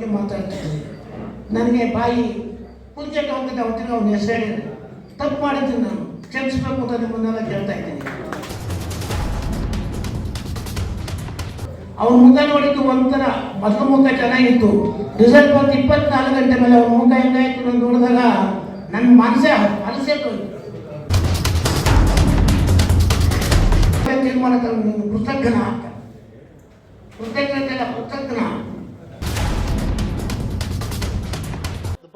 ಬಗ್ಗೆ ಮಾತಾಡ್ತಿದ್ದೀನಿ. ನನಗೆ ಬಾಯಿ ಕುಂಚೆಟ್ ಹೋಗಿದ್ದ ಅವತ್ತಿನ ಅವನ ಹೆಸರು ಹೇಳಿದ್ರು. ತಪ್ಪು ಮಾಡಿದ್ದೀನಿ, ನಾನು ಕ್ಷಮಿಸಬೇಕು ಅಂತ ನಿಮ್ಮನ್ನೆಲ್ಲ ಕೇಳ್ತಾ ಇದ್ದೀನಿ. ಅವ್ನ ಮುಖ ನೋಡಿದ್ದು ಒಂಥರ ಮೊದಲು ಮುಖ ಚೆನ್ನಾಗಿತ್ತು, ರಿಸಲ್ಟ್ ಬಂದು 24 ಗಂಟೆ ಮೇಲೆ ಅವ್ನ ಮುಖ ಹೆಂಗಾಯ್ತು ನಾನು ನೋಡಿದಾಗ ನನ್ನ ಮನಸ್ಸೇ ಅಲಸೇ ಹೋಯ್ತು. ತೀರ್ಮಾನ ಕೃತಜ್ಞನ ಅಂತ, ಕೃತಜ್ಞತೆ ಅಲ್ಲ ಕೃತಜ್ಞನ.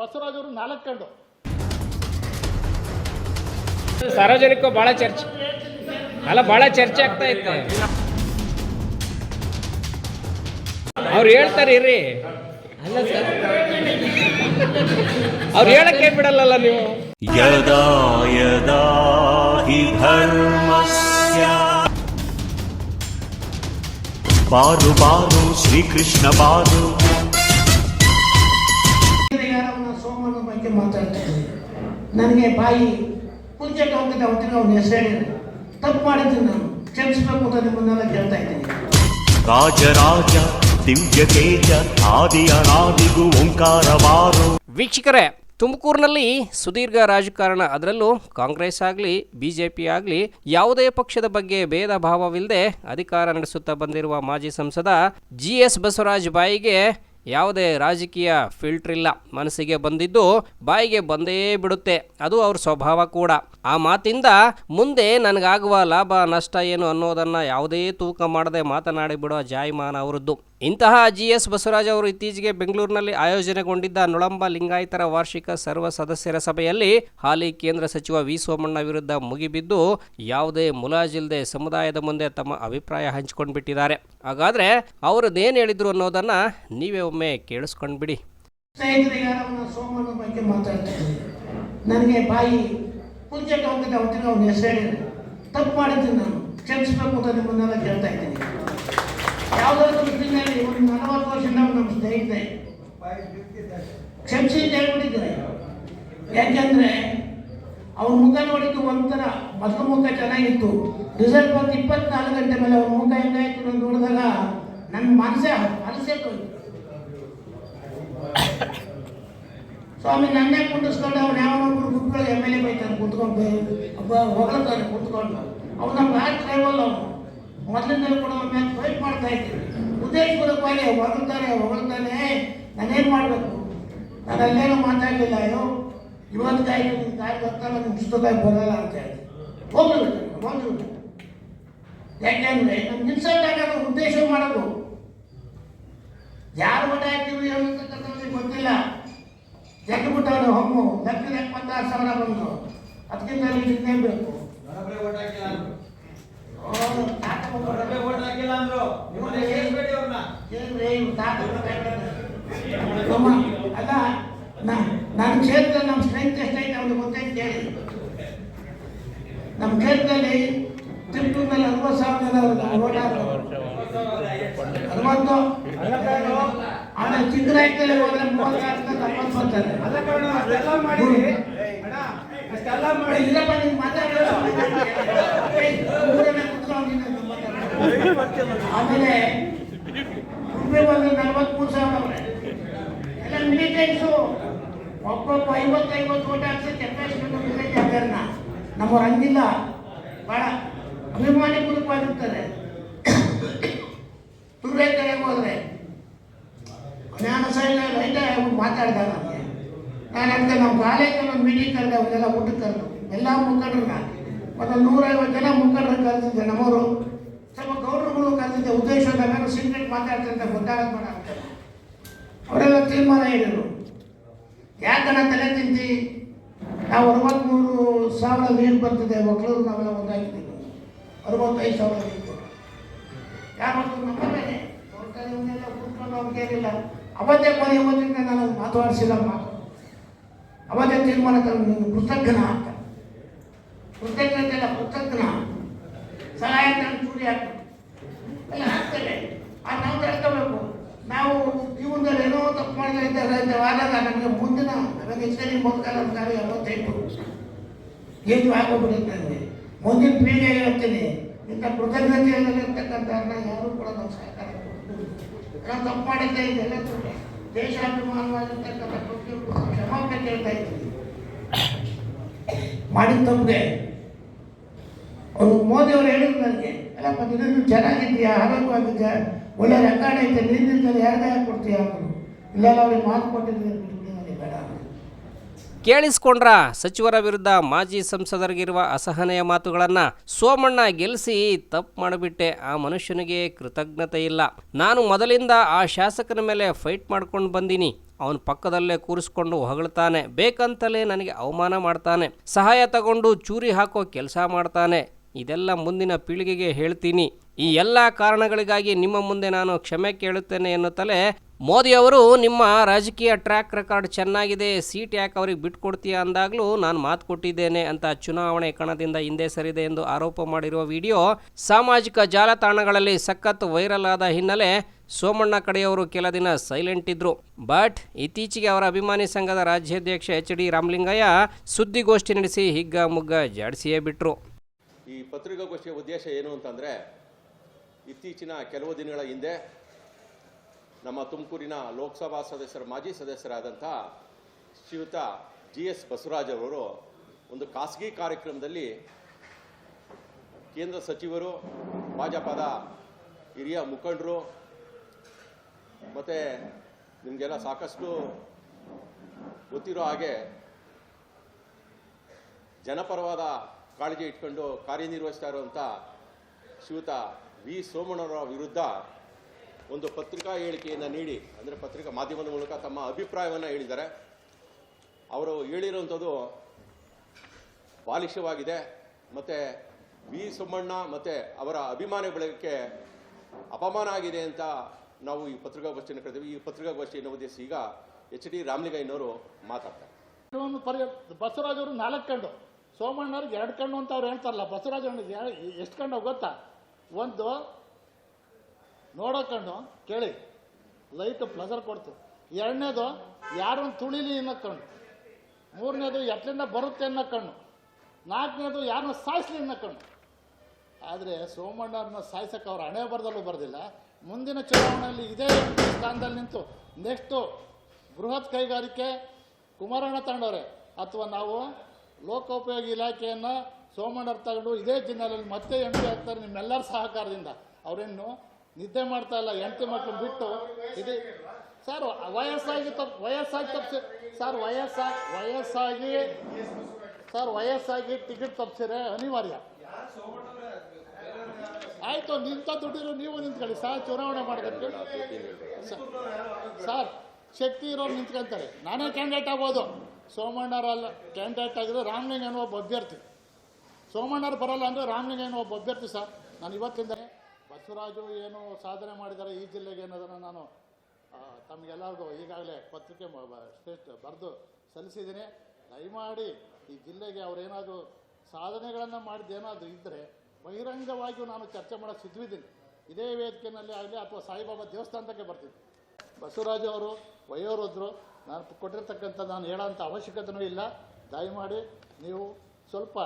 ಬಸವರಾಜ್ ಅವರು 4 ಕಂಡು ಸಾರ್ವಜನಿಕ ಬಹಳ ಚರ್ಚೆ ಆಗ್ತಾ ಇತ್ತು. ಅವ್ರು ಹೇಳ್ತಾರೆ ಇರ್ರಿ, ಅಲ್ಲ ಸರ್ ಅವ್ರು ಹೇಳಕ್ಕೆ ಬಿಡಲ್ಲ ನೀವು. ಯದಾ ಯದಾ ಹಿ ಧರ್ಮಸ್ಯ ಬಾರು ಬಾರು ಶ್ರೀಕೃಷ್ಣ ಬಾರು. ಸೋಮನ ಬಗ್ಗೆ ಮಾತಾಡ್ತಿದ್ದೀನಿ. ನನಗೆ ಬಾಯಿ ಕುಂಚೆಟ್ ಹೋಗಿದ್ದ ಅವತ್ತಿನ ಅವನ ಹೆಸರು ಹೇಳಿದ್ರು. ತಪ್ಪು ಮಾಡಿದ್ದೀನಿ, ನಾನು ಕ್ಷಮಿಸಬೇಕು ಅಂತ ನಿಮ್ಮನ್ನೆಲ್ಲ ಕೇಳ್ತಾ ಇದ್ದೀನಿ. ರಾಜರಾಜ ದಿವ್ಯ ತೇಜ ಆದಿ ಅನಾದಿಗೂ ಓಂಕಾರವಾರು. ವೀಕ್ಷಕರೇ, ತುಮಕೂರಿನಲ್ಲಿ ಸುದೀರ್ಘ ರಾಜಕಾರಣ, ಅದರಲ್ಲೂ ಕಾಂಗ್ರೆಸ್ ಆಗಲಿ ಬಿಜೆಪಿ ಆಗಲಿ ಯಾವುದೇ ಪಕ್ಷದ ಬಗ್ಗೆ ಭೇದ ಭಾವವಿಲ್ಲದೆ ಅಧಿಕಾರ ನಡೆಸುತ್ತಾ ಬಂದಿರುವ ಮಾಜಿ ಸಂಸದ GS ಬಸವರಾಜ್ ಬಾಯಿಗೆ ಯಾವುದೇ ರಾಜಕೀಯ ಫಿಲ್ಟರ್ ಇಲ್ಲ. ಮನಸ್ಸಿಗೆ ಬಂದಿದ್ದು ಬಾಯಿಗೆ ಬಂದೇ ಬಿಡುತ್ತೆ, ಅದು ಅವ್ರ ಸ್ವಭಾವ ಕೂಡ. ಆ ಮಾತಿಂದ ಮುಂದೆ ನನಗಾಗುವ ಲಾಭ ನಷ್ಟ ಏನು ಅನ್ನೋದನ್ನು ಯಾವುದೇ ತೂಕ ಮಾಡದೆ ಮಾತನಾಡಿ ಬಿಡುವ ಜಾಯಮಾನ ಅವರದ್ದು. ಇಂತಹ GS ಬಸವರಾಜ್ ಅವರು ಇತ್ತೀಚೆಗೆ ಬೆಂಗಳೂರಿನಲ್ಲಿ ಆಯೋಜನೆಗೊಂಡಿದ್ದ ನುಳಂಬ ಲಿಂಗಾಯತರ ವಾರ್ಷಿಕ ಸರ್ವ ಸದಸ್ಯರ ಸಭೆಯಲ್ಲಿ ಹಾಲಿ ಕೇಂದ್ರ ಸಚಿವ ವಿ ಸೋಮಣ್ಣ ವಿರುದ್ಧ ಮುಗಿಬಿದ್ದು ಯಾವುದೇ ಮುಲಾಜಿಲ್ಲದೆ ಸಮುದಾಯದ ಮುಂದೆ ತಮ್ಮ ಅಭಿಪ್ರಾಯ ಹಂಚಿಕೊಂಡ್ಬಿಟ್ಟಿದ್ದಾರೆ. ಹಾಗಾದ್ರೆ ಅವರದ್ದೇನು ಹೇಳಿದ್ರು ಅನ್ನೋದನ್ನ ನೀವೇ ಒಮ್ಮೆ ಕೇಳಿಸ್ಕೊಂಡ್ಬಿಡಿ. ಸೋಮಣ್ಣ ಬಗ್ಗೆ ಮಾತಾಡ್ತಿದ್ದೀನಿ. ನನಗೆ ಬಾಯಿ ಕುಂಚೆಟ್ ಹೋಗಿದ್ದ ಅವತ್ತಿನ ಅವನ ಹೆಸರು ಹೇಳಿದ್ರು. ತಪ್ಪು ಮಾಡಿದ್ದೀನಿ, ನಾನು ಕ್ಷಮಿಸಬೇಕು ಅಂತ ನಿಮ್ಮನ್ನೆಲ್ಲ ಕೇಳ್ತಾ ಇದ್ದೀನಿ. ಯಾವುದಾದ್ರು ದೃಷ್ಟಿನಲ್ಲಿ ಒಂದು 40 ವರ್ಷದಿಂದ ನಮ್ಮ ಸ್ನೇಹಿತರೆ ಕ್ಷಮಿಸಿ ಅಂತ ಹೇಳ್ಬಿಟ್ಟಿದ್ದಾರೆ. ಯಾಕೆಂದ್ರೆ ಅವ್ನ ಮುಖ ನೋಡಿದ್ದು ಒಂಥರ ಮೊದಲು ಮುಖ ಚೆನ್ನಾಗಿತ್ತು, ರಿಸಲ್ಟ್ ಬಂದು 24 ಗಂಟೆ ಮೇಲೆ ಅವ್ನ ಮುಖ ಹೆಂಗಾಯ್ತು ನಾನು ನೋಡಿದಾಗ ನನ್ನ ಮನಸ್ಸೇ ಅಲಸೇ ಹೋಯ್ತು. ಸ್ವಾಮಿ ನನ್ನೇ ಕುಂಡಿಸ್ಕೊಂಡು ಅವ್ನು ಯಾವನೊಬ್ರು ಗುರುಗಳು MLA ಬೈತಾರೆ ಕುತ್ಕೊಂಡು, ಹೊಗಳ್ತಾರೆ ಕುತ್ಕೊಂಡು. ಅವ್ನು ನಮ್ಮ ರಾಜ್ ಟ್ರೈಬಲ್, ಅವನು ಮೊದಲಿಂದಲೂ ಕೂಡ ಅವ್ನ ಮೇಲೆ ಫೈಟ್ ಮಾಡ್ತಾ ಇದ್ದೀವಿ. ಉದ್ದೇಶಪೂರ್ವಕವಾಗಿ ಹೊಗಳ್ತಾನೆ ನಾನೇನು ಮಾಡಬೇಕು, ನಾನು ಅಲ್ಲೇನೂ ಮಾತಾಡಲಿಲ್ಲ. ಅಯ್ಯೋ ಇವತ್ತು ಕಾಯ್ತು ನಿನ್ನ ಕಾಯಿ ಗೊತ್ತಲ್ಲ, ನಿಮ್ಮ ಪುಸ್ತಕಾಯಿ ಬರೋಲ್ಲ ಅಂತ ಹೇಳಿ ಹೋಗ್ಬಿಡ್ತಾರೆ. ಯಾಕೆಂದರೆ ನಮ್ಗೆ ಇನ್ಸಲ್ಟ್ ಆಗೋದು ಉದ್ದೇಶ ಮಾಡೋದು. ಯಾರು ಓಟ್ ಹಾಕ್ತೀವಿ ಅನ್ನೋದಕ್ಕೆ ಗೊತ್ತಿಲ್ಲ. ಜಗ್ಗಿಬಿಟ್ಟವನು ಹೊಮ್ಮು ಲಕ್ಷದ 76,000 ಬಂದು, ಅದಕ್ಕಿಂತ ಇನ್ನೇ ಬೇಕು. ಅಲ್ಲ, ನನ್ನ ಕ್ಷೇತ್ರದಲ್ಲಿ ನಮ್ಮ ಸ್ಟ್ರೆಂತ್ ಎಷ್ಟೈತೆ ಅವ್ರಿಗೆ ಗೊತ್ತೈತೆ ಕೇಳಿ. ನಮ್ಮ ಕ್ಷೇತ್ರದಲ್ಲಿ ತಿರುಪೂರಿನಲ್ಲಿ 60,000 ಜನ ಓಟ್ ಹಾಕೋರು, 60. ಆಮೇಲೆ ಚಿಕ್ಕರಾಯ್ತಲ್ಲಿ ಹೋದ್ರೆ 36 70 ಬರ್ತಾರೆ. ಇಲ್ಲಪ್ಪ ನೀನು ಮಾತಾಡೋದು. ಆಮೇಲೆ ರೂಪಾಯಿ ಬಂದು 43,000 ಎಲ್ಲ ಮಿಲಿಟೆಂಟ್ಸು. ಒಬ್ಬೊಬ್ಬ 50 ಓಟ್ ಹಾಕ್ಸಿ ಕೆಪಾಸಿಟಿ ಜಾಗರಣ. ನಮ್ಮವ್ರು ಹಂಗಿಲ್ಲ, ಭಾಳ ಅಭಿಮಾನಿ ಪೂರ್ವಕವಾಗಿರ್ತಾರೆ. ತುರ್ರೆ ಕಡೆಗೆ ಹೋದ್ರೆ ಜ್ಞಾನ ಸೈಡ್ ಲೈಟ್ ಮಾತಾಡ್ದ ನನಗೆ. ನಾನು ಅದಕ್ಕೆ ನಮ್ಮ ಕಾಲೇಜಲ್ಲಿ ಒಂದು ಮೀಟಿಂಗ್ ಕರೆದೆ, ಅವರೆಲ್ಲ ಊಟಕ್ಕೆ ಕರೆದು ಎಲ್ಲ ಮುಖಂಡ್ರನ್ನ ಒಂದು 150 ಜನ ಮುಖಂಡರನ್ನ ಕರೆದಿದ್ದೆ. ನಮ್ಮವರು ಸ್ವಲ್ಪ ಗೌಡ್ರುಗಳು ಕರೆದಿದ್ದೆ. ಉದ್ದೇಶದ ಮೇಲೆ ಸೀಕ್ರೆಟ್ ಮಾತಾಡ್ತಿರ್ತಾರೆ, ಗೊತ್ತಾಗಕ್ಕೆ ಮಾತಾಡ್ತಾರೆ. ಅವರೆಲ್ಲ ತೀರ್ಮಾನ ಹೇಳಿದರು, ಯಾಕಣ್ಣ ತಲೆ ತಿಂತಿ, ನಾವು 63,000 ನೀರು ಬರ್ತಿದೆ, ಮಕ್ಕಳು ನಾವೆಲ್ಲ ಒಂದಾಗಿದ್ದೀವಿ. 65,000 ನೀರು ಯಾರು ನಮ್ಮಲ್ಲೇ ಇವನ್ನೆಲ್ಲ ಕೂತ್ಕೊಂಡು ಅವ್ರಿಗೇನಿಲ್ಲ. ಅವತ್ತೇ ಇವತ್ತಿಂದ ನಾನು ಮಾತಾಡಿಸಿಲ್ಲ. ಅವತ್ತೇ ತೀರ್ಮಾನ ಕೃತಜ್ಞನ ಅಂತ, ಕೃತಜ್ಞತೆ ಅಲ್ಲ ಕೃತಜ್ಞನ. ಸಹಾಯ ಚೂರಿ ಹಾಕ್ಬೇಕು ಎಲ್ಲ ಹಾಕ್ತೇವೆ. ಅದು ನಾವು ತಡ್ಕೋಬೇಕು. ನಾವು ಜೀವನದಲ್ಲಿ ಏನೋ ತಪ್ಪು ಮಾಡ್ತಾ ಇದ್ದಾರೆ ಆದಾಗ ನನಗೆ ಮುಂದಿನ ನನಗೆ ಹೆಸರಿನ ಮೊದಲ ಕಾರ್ಯ 58 ಏನು ಆಗೋಗ್ಬಿಡುತ್ತೆ. ನನಗೆ ಮುಂದಿನ ಪೀಳಿಗೆ ಹೇಳ್ತೀನಿ, ಇಂಥ ಕೃತಜ್ಞತೆಯಲ್ಲಿರ್ತಕ್ಕಂಥ ಯಾರು ಕೂಡ ನಾವು ಸಹಕಾರ ನಾವು ತಪ್ಪು ಮಾಡಿದ್ದೆ. ಇದೆಲ್ಲ ದೇಶಾಭಿಮಾನವಾಗಿರ್ತಕ್ಕಂಥ ಪ್ರತಿಯೊಬ್ಬರು ಕ್ಷಮಾಪಣೆ ಕೇಳ್ತಾ ಇದ್ದೀನಿ ಮಾಡಿದ ತಪ್ಪಿಗೆ. ಅವರು ಮೋದಿ ಅವರು ಹೇಳಿದ್ರು ನನಗೆ, ಅಲ್ಲಪ್ಪ ನೀನು ಚೆನ್ನಾಗಿದ್ದೀಯಾ, ಆರೋಗ್ಯವಾಗಿದ್ಯಾ, ಒಳ್ಳೆ ರೆಕಾರ್ಡ್ ಐತೆ, ನೀನು ಯಾರ್ದೇ ಕೊಡ್ತೀಯ ಅಂದರು. ಇಲ್ಲೆಲ್ಲ ಅವ್ರಿಗೆ ಮಾತು ಕೊಟ್ಟಿದ್ದೀನಿ, ಬಿಟ್ಬಿಡಿ ನನಗೆ ಬೇಡ. ಕೇಳಿಸ್ಕೊಂಡ್ರ ಸಚಿವರ ವಿರುದ್ಧ ಮಾಜಿ ಸಂಸದರಿಗಿರುವ ಅಸಹನೆಯ ಮಾತುಗಳನ್ನು. ಸೋಮಣ್ಣ ಗೆಲ್ಲಿಸಿ ತಪ್ಪು ಮಾಡಿಬಿಟ್ಟೆ, ಆ ಮನುಷ್ಯನಿಗೆ ಕೃತಜ್ಞತೆ ಇಲ್ಲ. ನಾನು ಮೊದಲಿಂದ ಆ ಶಾಸಕನ ಮೇಲೆ ಫೈಟ್ ಮಾಡ್ಕೊಂಡು ಬಂದೀನಿ. ಅವನ ಪಕ್ಕದಲ್ಲೇ ಕೂರಿಸ್ಕೊಂಡು ಹೊಗಳ್ತಾನೆ, ಬೇಕಂತಲೇ ನನಗೆ ಅವಮಾನ ಮಾಡ್ತಾನೆ, ಸಹಾಯ ತಗೊಂಡು ಚೂರಿ ಹಾಕೋ ಕೆಲಸ ಮಾಡ್ತಾನೆ. ಇದೆಲ್ಲ ಮುಂದಿನ ಪೀಳಿಗೆಗೆ ಹೇಳ್ತೀನಿ. ಈ ಎಲ್ಲ ಕಾರಣಗಳಿಗಾಗಿ ನಿಮ್ಮ ಮುಂದೆ ನಾನು ಕ್ಷಮೆ ಕೇಳುತ್ತೇನೆ ಎನ್ನುತ್ತಲೇ ಮೋದಿ ಅವರು ನಿಮ್ಮ ರಾಜಕೀಯ ಟ್ರ್ಯಾಕ್ ರೆಕಾರ್ಡ್ ಚೆನ್ನಾಗಿದೆ, ಸೀಟ್ ಯಾಕೆ ಅವ್ರಿಗೆ ಬಿಟ್ಕೊಡ್ತೀಯಾ ಅಂದಾಗಲೂ ನಾನು ಮಾತು ಕೊಟ್ಟಿದ್ದೇನೆ ಅಂತ ಚುನಾವಣೆ ಕಣದಿಂದ ಹಿಂದೆ ಸರಿದೆ ಎಂದು ಆರೋಪ ಮಾಡಿರುವ ವಿಡಿಯೋ ಸಾಮಾಜಿಕ ಜಾಲತಾಣಗಳಲ್ಲಿ ಸಖತ್ ವೈರಲ್ ಆದ ಹಿನ್ನೆಲೆ ಸೋಮಣ್ಣ ಕಡೆಯವರು ಕೆಲ ದಿನ ಸೈಲೆಂಟ್ ಇದ್ರು. ಬಟ್ ಇತ್ತೀಚೆಗೆ ಅವರ ಅಭಿಮಾನಿ ಸಂಘದ ರಾಜ್ಯಾಧ್ಯಕ್ಷ HD ರಾಮಲಿಂಗಯ್ಯ ಸುದ್ದಿಗೋಷ್ಠಿ ನಡೆಸಿ ಹಿಗ್ಗಾಮುಗ್ಗ ಜಾಡಿಸಿಯೇ ಬಿಟ್ರು. ಈ ಪತ್ರಿಕಾಗೋಷ್ಠಿಯ ಉದ್ದೇಶ ಏನು ಅಂತಂದರೆ, ಇತ್ತೀಚಿನ ಕೆಲವು ದಿನಗಳ ಹಿಂದೆ ನಮ್ಮ ತುಮಕೂರಿನ ಲೋಕಸಭಾ ಮಾಜಿ ಸದಸ್ಯರಾದಂಥ ಶ್ರೀಯುತ GS ಬಸವರಾಜ್ ಅವರು ಒಂದು ಖಾಸಗಿ ಕಾರ್ಯಕ್ರಮದಲ್ಲಿ ಕೇಂದ್ರ ಸಚಿವರು, ಭಾಜಪದ ಹಿರಿಯ ಮುಖಂಡರು ಮತ್ತು ನಿಮಗೆಲ್ಲ ಸಾಕಷ್ಟು ಗೊತ್ತಿರೋ ಹಾಗೆ ಜನಪರವಾದ ಕಾಳಜಿ ಇಟ್ಕೊಂಡು ಕಾರ್ಯನಿರ್ವಹಿಸ್ತಾ ಇರುವಂಥ ಶ್ರೀಯುತ ವಿ ಸೋಮಣ್ಣವರ ವಿರುದ್ಧ ಒಂದು ಪತ್ರಿಕಾ ಹೇಳಿಕೆಯನ್ನು ನೀಡಿ, ಅಂದರೆ ಪತ್ರಿಕಾ ಮಾಧ್ಯಮದ ಮೂಲಕ ತಮ್ಮ ಅಭಿಪ್ರಾಯವನ್ನು ಹೇಳಿದ್ದಾರೆ. ಅವರು ಹೇಳಿರುವಂಥದ್ದು ಬಾಲಿಶವಾಗಿದೆ ಮತ್ತು ವಿ ಸೋಮಣ್ಣ ಮತ್ತು ಅವರ ಅಭಿಮಾನಿ ಬಳಗಕ್ಕೆ ಅಪಮಾನ ಆಗಿದೆ ಅಂತ ನಾವು ಈ ಪತ್ರಿಕಾಗೋಷ್ಠಿಯನ್ನು ಕರೆದಿವಿ. ಈ ಪತ್ರಿಕಾಗೋಷ್ಠಿಯನ್ನು ಉದ್ದೇಶಿಸಿ ಈಗ HD ರಾಮಲಿಂಗಯ್ಯನವರು ಮಾತಾಡ್ತಾರೆ. ಬಸವರಾಜ್ ಅವರು 4 ಕಣ್ಣು, ಸೋಮಣ್ಣವ್ರಿಗೆ 2 ಕಣ್ಣು ಅಂತ ಅವ್ರು ಹೇಳ್ತಾರಲ್ಲ. ಬಸವರಾಜ್ ಅವ್ರಿಗೆ ಎಷ್ಟು ಕಣ್ಣು ಗೊತ್ತಾ? ಒಂದು ನೋಡೋ ಕಣ್ಣು, ಕೇಳಿ, ಲೈಟ್ ಪ್ಲಸರ್ ಕೊಡ್ತು. 2ನೇದು ಯಾರನ್ನು ತುಳಿಲಿ ಅನ್ನೋ ಕಣ್ಣು. 3ನೇದು ಎಟ್ಲಿಂದ ಬರುತ್ತೆ ಅನ್ನೋ ಕಣ್ಣು. 4ನೇದು ಯಾರನ್ನ ಸಾಯಿಸ್ಲಿ ಅನ್ನೋ ಕಣ್ಣು. ಆದರೆ ಸೋಮಣ್ಣವ್ರನ್ನ ಸಾಯಿಸೋಕೆ ಅವ್ರ ಹಣೆ ಬರದಲ್ಲೂ ಬರೋದಿಲ್ಲ. ಮುಂದಿನ ಚುನಾವಣೆಯಲ್ಲಿ ಇದೇ ಸ್ಥಾನದಲ್ಲಿ ನಿಂತು ನೆಕ್ಸ್ಟು ಬೃಹತ್ ಕೈಗಾರಿಕೆ ಕುಮಾರಣ್ಣ ತಗೊಂಡವ್ರೆ, ಅಥವಾ ನಾವು ಲೋಕೋಪಯೋಗಿ ಇಲಾಖೆಯನ್ನು ಸೋಮಣ್ಣವ್ರು ತಗೊಂಡು ಇದೇ ಜಿಲ್ಲೆಯಲ್ಲಿ ಮತ್ತೆ MP ಆಗ್ತಾರೆ ನಿಮ್ಮೆಲ್ಲರ ಸಹಕಾರದಿಂದ. ಅವರೇನು ನಿದ್ದೆ ಮಾಡ್ತಾ ಇಲ್ಲ, ಹೆಂಡತಿ ಮಕ್ಕಳು ಬಿಟ್ಟು. ಇದು ಸರ್ ವಯಸ್ಸಾಗಿ ತಪ್ಪಿಸಿ ಸರ್ ವಯಸ್ಸಾಗಿ ಟಿಕೆಟ್ ತಪ್ಪಿಸಿದ್ರೆ ಅನಿವಾರ್ಯ. ಆಯಿತು, ನಿಂತ ದುಡ್ಡಿರೋ ನೀವು ನಿಂತ್ಕೊಳ್ಳಿ ಸರ್, ಚುನಾವಣೆ ಮಾಡೋದಕ್ಕೆ ಸರ್ ಶಕ್ತಿ ಇರೋರು ನಿಂತ್ಕೊಂತಾರೆ. ನಾನೇ ಕ್ಯಾಂಡಿಡೇಟ್ ಆಗ್ಬೋದು, ಸೋಮಣ್ಣವರಲ್ಲ ಕ್ಯಾಂಡಿಡೇಟ್ ಆಗಿರೋ ರಾಮಲಿಂಗಯ್ಯನ ಒಬ್ಬ ಅಭ್ಯರ್ಥಿ. ಸೋಮಣ್ಣವ್ರು ಬರೋಲ್ಲ ಅಂದರೆ ರಾಮಲಿಂಗಯ್ಯನ ಒಬ್ಬ ಅಭ್ಯರ್ಥಿ ಸರ್. ನಾನು ಇವತ್ತಿಂದ ಬಸವರಾಜು ಏನು ಸಾಧನೆ ಮಾಡಿದ್ದಾರೆ ಈ ಜಿಲ್ಲೆಗೆ ಅನ್ನೋದನ್ನು ನಾನು ತಮಗೆಲ್ಲರಿಗೂ ಈಗಾಗಲೇ ಪತ್ರಿಕೆ ಬರೆದು ಸಲ್ಲಿಸಿದ್ದೀನಿ. ದಯಮಾಡಿ ಈ ಜಿಲ್ಲೆಗೆ ಅವರೇನಾದರೂ ಸಾಧನೆಗಳನ್ನು ಮಾಡಿದ್ದೇನಾದರೂ ಇದ್ದರೆ ಬಹಿರಂಗವಾಗಿಯೂ ನಾನು ಚರ್ಚೆ ಮಾಡೋಕ್ಕೆ ಸಿದ್ಧವಿದ್ದೀನಿ. ಇದೇ ವೇದಿಕೆಯಲ್ಲಿ ಆಗಲಿ ಅಥವಾ ಸಾಯಿಬಾಬಾ ದೇವಸ್ಥಾನಕ್ಕೆ ಬರ್ತೀನಿ. ಬಸವರಾಜು ಅವರು ವಯೋವೃದ್ಧರು, ನಾನು ಕೊಟ್ಟಿರ್ತಕ್ಕಂಥ ನಾನು ಹೇಳೋಂಥ ಅವಶ್ಯಕತೆಯೂ ಇಲ್ಲ. ದಯಮಾಡಿ ನೀವು ಸ್ವಲ್ಪ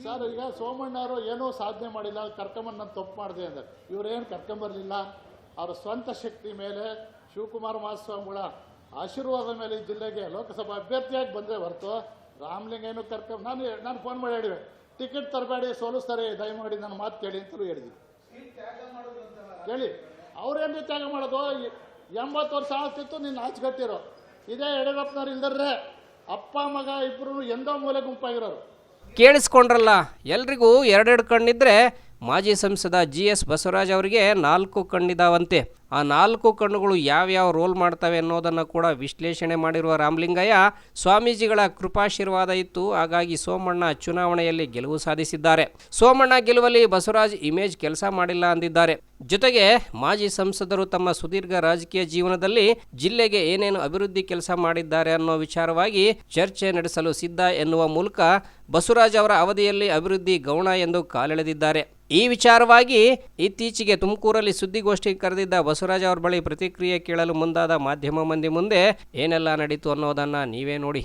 ಸರ್, ಈಗ ಸೋಮಣ್ಣವರು ಏನೂ ಸಾಧನೆ ಮಾಡಿಲ್ಲ, ಕರ್ಕೊಂಬಂದು ನಾನು ತಪ್ಪು ಮಾಡಿದೆ ಅಂದರೆ ಇವರೇನು ಕರ್ಕೊಂಬರಲಿಲ್ಲ. ಅವರ ಸ್ವಂತ ಶಕ್ತಿ ಮೇಲೆ ಶಿವಕುಮಾರ ಮಹಾಸ್ವಾಮಿಗಳ ಆಶೀರ್ವಾದ ಮೇಲೆ ಈ ಜಿಲ್ಲೆಗೆ ಲೋಕಸಭಾ ಅಭ್ಯರ್ಥಿಯಾಗಿ ಬಂದರೆ ಹೊರತು ರಾಮಲಿಂಗಯ್ಯನೂ ನಾನು ಫೋನ್ ಮಾಡಿ ಹೇಳಿವೆ, ಟಿಕೆಟ್ ತರಬೇಡಿ, ಸೋಲಿಸ್ತಾರೆ, ದಯಮಾಡಿ ನನ್ನ ಮಾತು ಕೇಳಿ ಅಂತಲೂ ಹೇಳಿದ್ವಿ. ಕೇಳಿ, ಅವ್ರೇನು ತ್ಯಾಗ ಮಾಡೋದು? 80 ವರ್ಷ ಆಗ್ತಿತ್ತು, ನೀನು ಆಚೆಗಟ್ಟಿರೋ. ಇದೇ ಯಡಿಯೂರಪ್ಪನವ್ರು ಇಲ್ದರೆ ಅಪ್ಪ ಮಗ ಇಬ್ಬರು ಎಂದೋ ಮೂಲೆ ಗುಂಪಾಗಿರೋರು. ಕೇಳಿಸ್ಕೊಂಡ್ರಲ್ಲ, ಎಲ್ರಿಗೂ 2 ಕಣ್ಣಿದ್ರೆ ಮಾಜಿ ಸಂಸದ GS ಬಸವರಾಜ್ ಅವರಿಗೆ 4 ಕಣ್ಣಿದಾವಂತೆ. ಆ 4 ಕಣ್ಣುಗಳು ಯಾವ್ಯಾವ ರೋಲ್ ಮಾಡ್ತವೆ ಅನ್ನೋದನ್ನು ಕೂಡ ವಿಶ್ಲೇಷಣೆ ಮಾಡಿರುವ ರಾಮಲಿಂಗಯ್ಯ, ಸ್ವಾಮೀಜಿಗಳ ಕೃಪಾಶೀರ್ವಾದ ಇತ್ತು, ಹಾಗಾಗಿ ಸೋಮಣ್ಣ ಚುನಾವಣೆಯಲ್ಲಿ ಗೆಲುವು ಸಾಧಿಸಿದ್ದಾರೆ. ಸೋಮಣ್ಣ ಗೆಲುವಲ್ಲಿ ಬಸವರಾಜ್ ಇಮೇಜ್ ಕೆಲಸ ಮಾಡಿಲ್ಲ ಅಂದಿದ್ದಾರೆ. ಜೊತೆಗೆ ಮಾಜಿ ಸಂಸದರು ತಮ್ಮ ಸುದೀರ್ಘ ರಾಜಕೀಯ ಜೀವನದಲ್ಲಿ ಜಿಲ್ಲೆಗೆ ಏನೇನು ಅಭಿವೃದ್ಧಿ ಕೆಲಸ ಮಾಡಿದ್ದಾರೆ ಅನ್ನೋ ವಿಚಾರವಾಗಿ ಚರ್ಚೆ ನಡೆಸಲು ಸಿದ್ಧ ಎನ್ನುವ ಮೂಲಕ ಬಸವರಾಜ್ ಅವರ ಅವಧಿಯಲ್ಲಿ ಅಭಿವೃದ್ಧಿ ಗೌಣ ಎಂದು ಕಾಲೆಳೆದಿದ್ದಾರೆ. ಈ ವಿಚಾರವಾಗಿ ಇತ್ತೀಚೆಗೆ ತುಮಕೂರಲ್ಲಿ ಸುದ್ದಿಗೋಷ್ಠಿ ಕರೆದಿದ್ದ ಬಸವರಾಜ್ ಅವರ ಬಳಿ ಪ್ರತಿಕ್ರಿಯೆ ಕೇಳಲು ಮುಂದಾದ ಮಾಧ್ಯಮ ಮಂದಿ ಮುಂದೆ ಏನೆಲ್ಲ ನಡೀತು ಅನ್ನೋದನ್ನ ನೀವೇ ನೋಡಿ.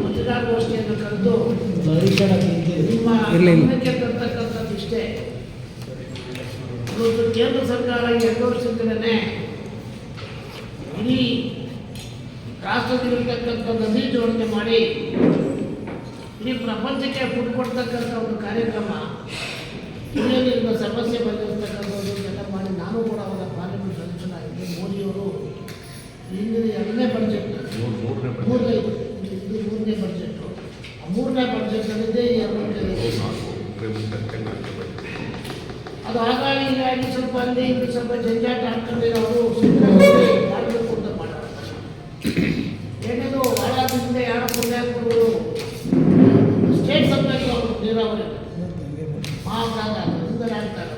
ಪತ್ರಿಕಾಗೋಷ್ಠಿಯನ್ನು ಕರೆದು ನಿಮ್ಮ ಗಮನಕ್ಕೆ ತರ್ತಕ್ಕಂಥದ್ದು ಇಷ್ಟೇ. ಇವತ್ತು ಕೇಂದ್ರ ಸರ್ಕಾರ 2 ವರ್ಷದಿಂದಲೇ ಇಡೀ ರಾಷ್ಟ್ರದಲ್ಲಿರ್ತಕ್ಕಂಥ ನದಿ ಜೋಡಣೆ ಮಾಡಿ ಇಡೀ ಪ್ರಪಂಚಕ್ಕೆ ಫುಡ್ ಕೊಡ್ತಕ್ಕಂಥ ಒಂದು ಕಾರ್ಯಕ್ರಮ, ಹಿರಿಯರಿಂದ ಸಮಸ್ಯೆ ಬಗೆಹರಿಸ್ತಕ್ಕಂಥದ್ದು ಎಲ್ಲ ಮಾಡಿ ನಾನು ಕೂಡ ಅವರ ಪಾರ್ಲಿಮೆಂಟ್ ಸದಸ್ಯನಾಗಿದ್ದೆ. ಮೋದಿಯವರು ಹಿಂದಿನ 2ನೇ ಬಜೆಟ್, ಮೂರನೇ ಬಜೆಟ್ಟು, ಆ 3ನೇ ಬಜೆಟ್ನಲ್ಲಿದ್ದೇ ಅದು ಹಾಗಾಗಿ ಹೀಗಾಗಿ ಸ್ವಲ್ಪ ಅಲ್ಲಿ ಇಲ್ಲಿ ಸ್ವಲ್ಪ ಜಂಜಾಟ ಹಾಕ್ಕೊಂಡ್ರೆ ಅವರು ಮಾಡಬೇಕು ಅಂತ ಮಾಡೋರು. ಏನೇನು ಭಾಳದಿಂದ ಯಾರು ಪುಣ್ಯಾಕರು ಸ್ಟೇಟ್ ಸಬ್ಜೆಕ್ಟ್ ಅವರು ನೀರಾವರಿ ಆಗ್ತಾರೆ.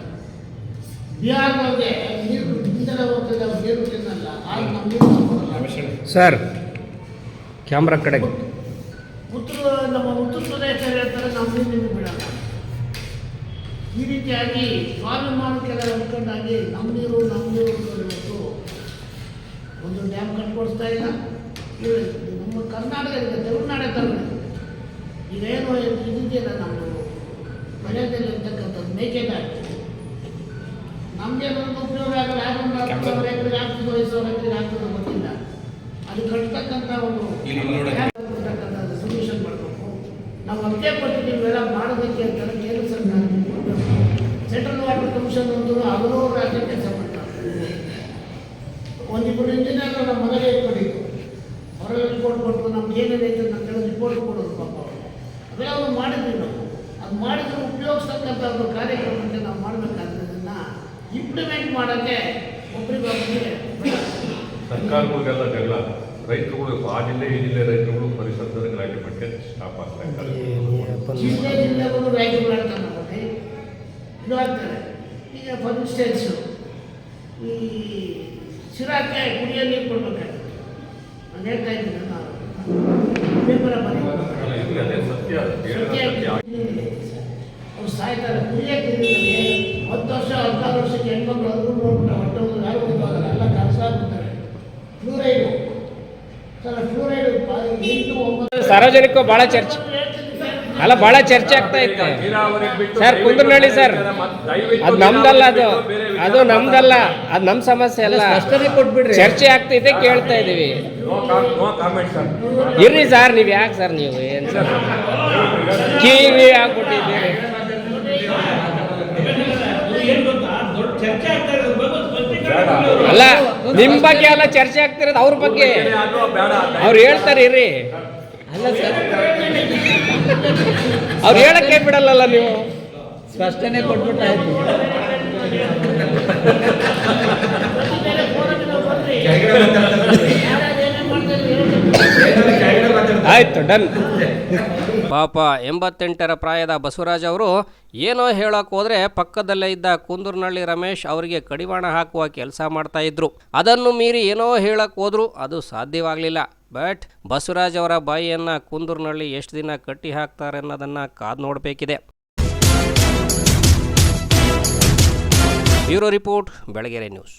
ಬಿಹಾರದವ್ರಿಗೆ ನೀರು ಹಿಂದೆಲ್ಲ ಹೋಗ್ತದೆ, ಅವ್ರು ನೀರು ತಿನ್ನಲ್ಲ, ಆಗ ನಮ್ಮ ನೀರು ಸರ್ ಕ್ಯಾಮ್ರಾ ಕಡೆ ನಮ್ಮ ಉತ್ತರ ಪ್ರದೇಶ ಹೇಳ್ತಾರೆ ನಮ್ಮ ನೀರು ನಿಮಗೆ ಬಿಡಲ್ಲ. ಈ ರೀತಿಯಾಗಿ ಸ್ವಾಭಿಮಾನಕ್ಕೆಲ್ಲ ಅನ್ಕೊಂಡಾಗಿ ನಮ್ಮ ನೀರು ಇವತ್ತು ಒಂದು ಡ್ಯಾಮ್ ಕಟ್ಕೊಡಿಸ್ತಾ ಇಲ್ಲ. ನಮ್ಮ ಕರ್ನಾಟಕ ಈಗ ತಮಿಳುನಾಡೇ ತಗೊಂಡು ಇದೇನು ಇದೆಯಲ್ಲ ನಮ್ಮದು ಮನೆಯಲ್ಲಿ ಇರ್ತಕ್ಕಂಥದ್ದು ಮೇಕೆದಾಟು ನಮಗೆ ಒಂದು ಉಪಯೋಗ ಆಗಲ್ಲ. ಯಾರೊಂದು 10,000 ಎಕರೆಗೆ ಆಗ್ತದೋ 5,000 ಎಕರೆಗೆ ಆಗ್ತದೋ ಗೊತ್ತಿಲ್ಲ. ಅದು ಕಟ್ತಕ್ಕಂಥ ಒಂದು ಸೊಲ್ಯೂಷನ್ ಮಾಡಬೇಕು. ನಾವು ಅಂತೆ ಕೊಟ್ಟಿದ್ದೀವಿ ಇವೆಲ್ಲ ಮಾಡೋದಕ್ಕೆ ಅಂತ ಕೇಂದ್ರ ಸರ್ಕಾರ ಸೆಂಟ್ರಲ್ ವಾಟರ್ ಕಮಿಷನ್ ಒಂದು ಅವರು ರಾಜ್ಯ ಕೆಲಸ ಮಾಡ್ತಾರೆ. ಒಂದಿಬ್ಬರು ಇಂಜಿನಿಯರ್ ನಮ್ಮ ಮನೆಗೆ ಇಟ್ಕೊಂಡಿದ್ದು ಅವರೆಲ್ಲ ರಿಪೋರ್ಟ್ ಕೊಟ್ಟು ನಮ್ಗೆ ಏನೇನೈತೆ ಅಂತ ಹೇಳಿ ರಿಪೋರ್ಟ್ ಕೊಡೋದು ಪಾಪ ಅವರು. ಅವೆಲ್ಲ ಅವರು ಮಾಡಿದ್ವಿ ನಾವು. ಅದು ಮಾಡಿದ್ರೆ ಉಪಯೋಗಿಸ್ತಕ್ಕಂಥ ಒಂದು ಕಾರ್ಯಕ್ರಮಕ್ಕೆ ನಾವು ಮಾಡಬೇಕಾದ್ರೆ ಅದನ್ನು ಇಂಪ್ಲಿಮೆಂಟ್ ಮಾಡೋಕ್ಕೆ ಒಬ್ಬರಿಗೊಬ್ಬರಿಗೆ ಸರ್ಕಾರಗಳಿಗೆಲ್ಲ ಜಗಳ, ರೈತರುಗಳು ಆ ಜಿಲ್ಲೆ ಈ ಜಿಲ್ಲೆ ರೈತರುಗಳು ಪರಿಸರದ ಗಲಾಟೆ ಬಗ್ಗೆ ಸ್ಟಾಪ್ ಆಗ್ತಾರೆ. ಜಿಲ್ಲೆಗಳು ರಾಜ್ಯ ಮಾಡ್ತಾರೆ ನೋಡಿ ಇದು ಆಗ್ತಾರೆ. ಈಗ ಫಾರ್ ಇನ್ಸ್ಟೆನ್ಸು ಈ ಶಿರಾಕ್ಕೆ ಕುಡಿಯೋ ನೀರು ಕೊಡ್ಬೇಕಾಗುತ್ತೆ. ನಾನು ಹೇಳ್ತಾ ಇದ್ದೀನಿ, ನಾನು ಪೇಪರ ಅದೇ ಸತ್ಯ ಅವ್ರು ಸಾಯ್ತಾರೆ. ಕುಡಿಯೋಕ್ಕೆ ನೀರಿನಲ್ಲಿ 10 ವರ್ಷ 16 ವರ್ಷಕ್ಕೆ ಹೆಣ್ಮಕ್ಳು ಅದ್ರು ನೋಡ್ಬಿಟ್ಟು ಹೊಟ್ಟೆ ಯಾರು ಹೋಗಲ್ಲ, ಎಲ್ಲ ಕಳ್ಸಾಗ್ಬಿಡ್ತಾರೆ. ಫ್ಲೂರೈಡು ಸರ್, ಫ್ಲೂರೈಡು 8, 9 ಸಾರ್ವಜನಿಕ ಭಾಳ ಚರ್ಚೆ ಅಲ್ಲ, ಭಾಳ ಚರ್ಚೆ ಆಗ್ತಾ ಇತ್ತು ಸರ್. ಕುಂದನಹಳ್ಳಿ ಸರ್, ಅದು ನಮ್ದಲ್ಲ, ಅದು ನಮ್ದಲ್ಲ, ಅದು ನಮ್ಮ ಸಮಸ್ಯೆ ಅಲ್ಲ. ಚರ್ಚೆ ಆಗ್ತೈತೆ, ಕೇಳ್ತಾ ಇದೀವಿ. ಇರ್ರಿ ಸರ್, ನೀವು ಯಾಕೆ ಸರ್ ನೀವು ಏನು ಸರ್ ಕಿವಿ ಹಾಕ್ಬಿಟ್ಟಿದ್ದೀರಿ? ಅಲ್ಲ, ನಿಮ್ಮ ಬಗ್ಗೆ ಎಲ್ಲ ಚರ್ಚೆ ಆಗ್ತಿರೋದು ಅವ್ರ ಬಗ್ಗೆ. ಅವ್ರು ಹೇಳ್ತಾರೆ ಇರ್ರಿ. ಅಲ್ಲ ಸರ್, ಅವ್ರು ಹೇಳಕ್ಕೆ ಬಿಡಲ್ಲ, ನೀವು ಸ್ಪಷ್ಟನೆ ಕೊಟ್ಬಿಟ್ಟಾಯ್ತು. ಆಯ್ತು, ಡನ್. ಪಾಪ 88 ಪ್ರಾಯದ ಬಸವರಾಜ್ ಅವರು ಏನೋ ಹೇಳೋಕೆ ಹೋದ್ರೆ ಪಕ್ಕದಲ್ಲೇ ಇದ್ದ ಕುಂದೂರ್ನಹಳ್ಳಿ ರಮೇಶ್ ಅವರಿಗೆ ಕಡಿವಾಣ ಹಾಕುವ ಕೆಲಸ ಮಾಡ್ತಾ ಇದ್ರು. ಅದನ್ನು ಮೀರಿ ಏನೋ ಹೇಳಕ್ ಹೋದ್ರು ಅದು ಸಾಧ್ಯವಾಗಲಿಲ್ಲ. ಬಟ್ ಬಸವರಾಜ್ ಅವರ ಬಾಯಿಯನ್ನು ಕುಂದೂರ್ನಹಳ್ಳಿ ಎಷ್ಟು ದಿನ ಕಟ್ಟಿ ಹಾಕ್ತಾರೆ ಅನ್ನೋದನ್ನು ಕಾದು ನೋಡಬೇಕಿದೆ. Bureau report, Belagere news.